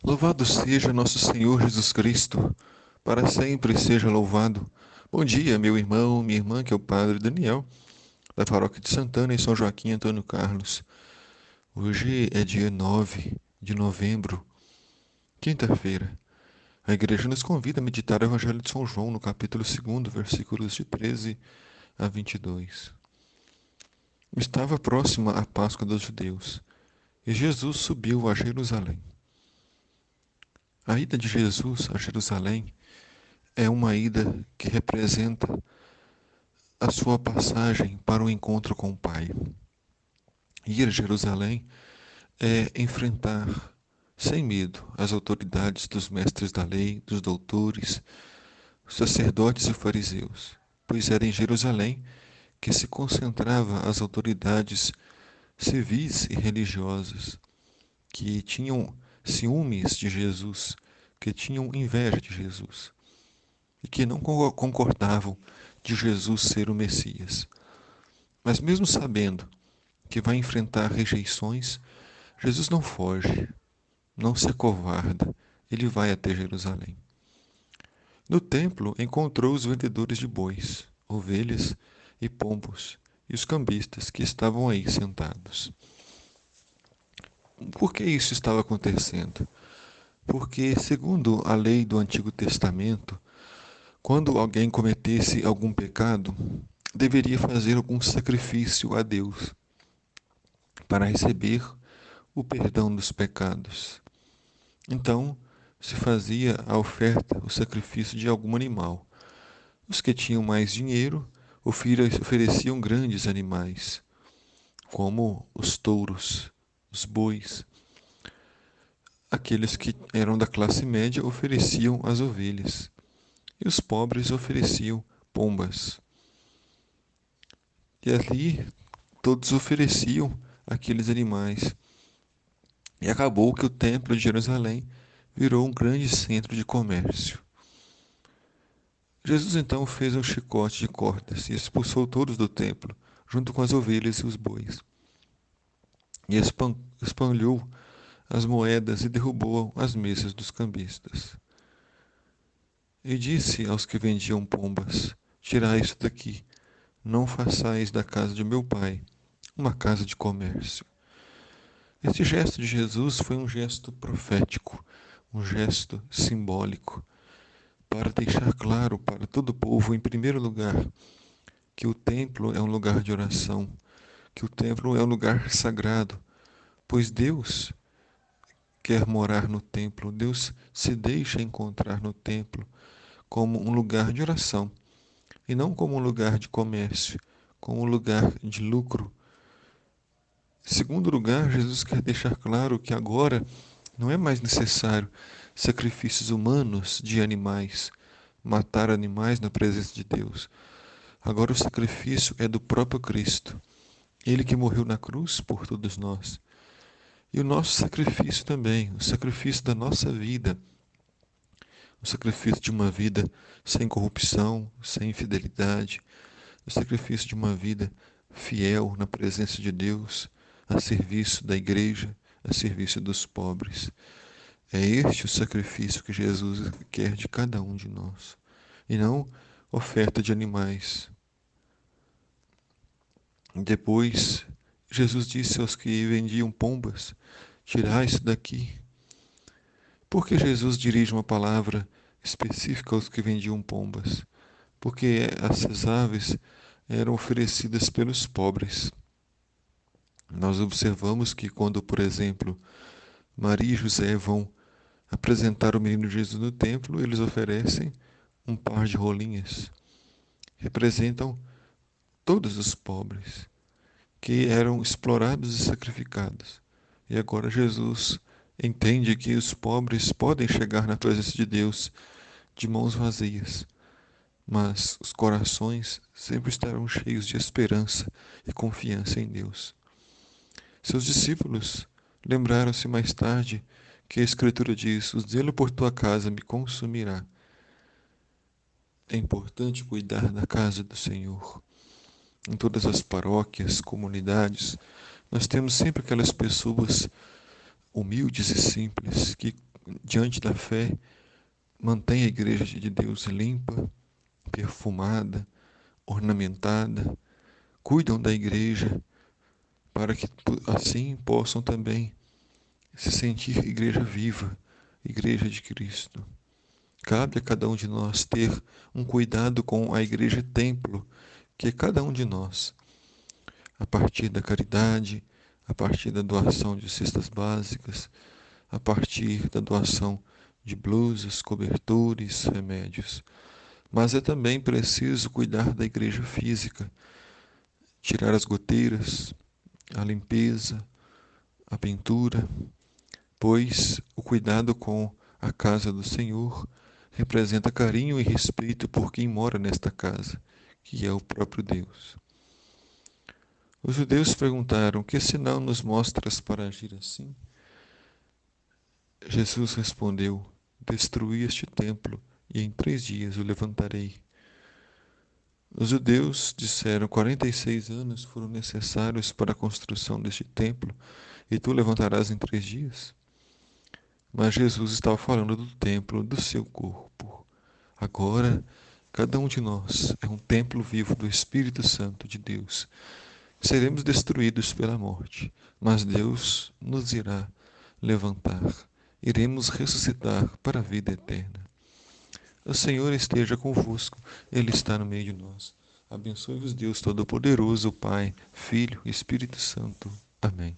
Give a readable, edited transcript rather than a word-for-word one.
Louvado seja nosso Senhor Jesus Cristo, para sempre seja louvado. Bom dia, meu irmão, minha irmã, que é o Padre Daniel, da Paróquia de Santana, em São Joaquim Antônio Carlos. Hoje é dia 9 de novembro, quinta-feira. A igreja nos convida a meditar o Evangelho de São João, no capítulo 2, versículos de 13 a 22. Estava próxima a Páscoa dos judeus, e Jesus subiu a Jerusalém. A ida de Jesus a Jerusalém é uma ida que representa a sua passagem para o encontro com o Pai. Ir a Jerusalém é enfrentar sem medo as autoridades dos mestres da lei, dos doutores, sacerdotes e fariseus, pois era em Jerusalém que se concentrava as autoridades civis e religiosas que tinham ciúmes de Jesus, que tinham inveja de Jesus e que não concordavam de Jesus ser o Messias. Mas mesmo sabendo que vai enfrentar rejeições, Jesus não foge, não se acovarda, ele vai até Jerusalém. No templo encontrou os vendedores de bois, ovelhas e pombos, e os cambistas que estavam aí sentados. Por que isso estava acontecendo? Porque, segundo a lei do Antigo Testamento, quando alguém cometesse algum pecado, deveria fazer algum sacrifício a Deus para receber o perdão dos pecados. Então, se fazia a oferta, o sacrifício de algum animal. Os que tinham mais dinheiro ofereciam grandes animais, como os touros, os bois. Aqueles que eram da classe média ofereciam as ovelhas, e os pobres ofereciam pombas. E ali todos ofereciam aqueles animais. E acabou que o Templo de Jerusalém virou um grande centro de comércio. Jesus então fez um chicote de cordas e expulsou todos do templo, junto com as ovelhas e os bois. E espalhou as moedas e derrubou as mesas dos cambistas. E disse aos que vendiam pombas: Tirai isso daqui, não façais da casa de meu pai uma casa de comércio. Este gesto de Jesus foi um gesto profético, um gesto simbólico, para deixar claro para todo o povo, em primeiro lugar, que o templo é um lugar de oração, que o templo é um lugar sagrado, pois Deus quer morar no templo, Deus se deixa encontrar no templo como um lugar de oração e não como um lugar de comércio, como um lugar de lucro. Em segundo lugar, Jesus quer deixar claro que agora não é mais necessário sacrifícios humanos de animais, matar animais na presença de Deus. Agora o sacrifício é do próprio Cristo. Ele que morreu na cruz por todos nós. E o nosso sacrifício também, o sacrifício da nossa vida, o sacrifício de uma vida sem corrupção, sem infidelidade, o sacrifício de uma vida fiel na presença de Deus, a serviço da igreja, a serviço dos pobres. É este o sacrifício que Jesus quer de cada um de nós, e não oferta de animais. Depois, Jesus disse aos que vendiam pombas: Tirai isso daqui. Por que Jesus dirige uma palavra específica aos que vendiam pombas? Porque essas aves eram oferecidas pelos pobres. Nós observamos que quando, por exemplo, Maria e José vão apresentar o menino Jesus no templo, eles oferecem um par de rolinhas. Representam todos os pobres que eram explorados e sacrificados. E agora Jesus entende que os pobres podem chegar na presença de Deus de mãos vazias, mas os corações sempre estarão cheios de esperança e confiança em Deus. Seus discípulos lembraram-se mais tarde que a Escritura diz: O zelo por tua casa me consumirá. É importante cuidar da casa do Senhor. Em todas as paróquias, comunidades, nós temos sempre aquelas pessoas humildes e simples que diante da fé, mantém a igreja de Deus limpa, perfumada, ornamentada, cuidam da igreja para que assim possam também se sentir igreja viva, igreja de Cristo. Cabe a cada um de nós ter um cuidado com a igreja templo, que é cada um de nós, a partir da caridade, a partir da doação de cestas básicas, a partir da doação de blusas, cobertores, remédios. Mas é também preciso cuidar da igreja física, tirar as goteiras, a limpeza, a pintura, pois o cuidado com a casa do Senhor representa carinho e respeito por quem mora nesta casa, que é o próprio Deus. Os judeus perguntaram: Que sinal nos mostras para agir assim? Jesus respondeu: Destruí este templo, e em 3 dias o levantarei. Os judeus disseram: 46 anos foram necessários para a construção deste templo, e tu levantarás em 3 dias? Mas Jesus estava falando do templo do seu corpo. Agora, cada um de nós é um templo vivo do Espírito Santo de Deus. Seremos destruídos pela morte, mas Deus nos irá levantar. Iremos ressuscitar para a vida eterna. O Senhor esteja convosco, Ele está no meio de nós. Abençoe-vos, Deus Todo-Poderoso, Pai, Filho e Espírito Santo. Amém.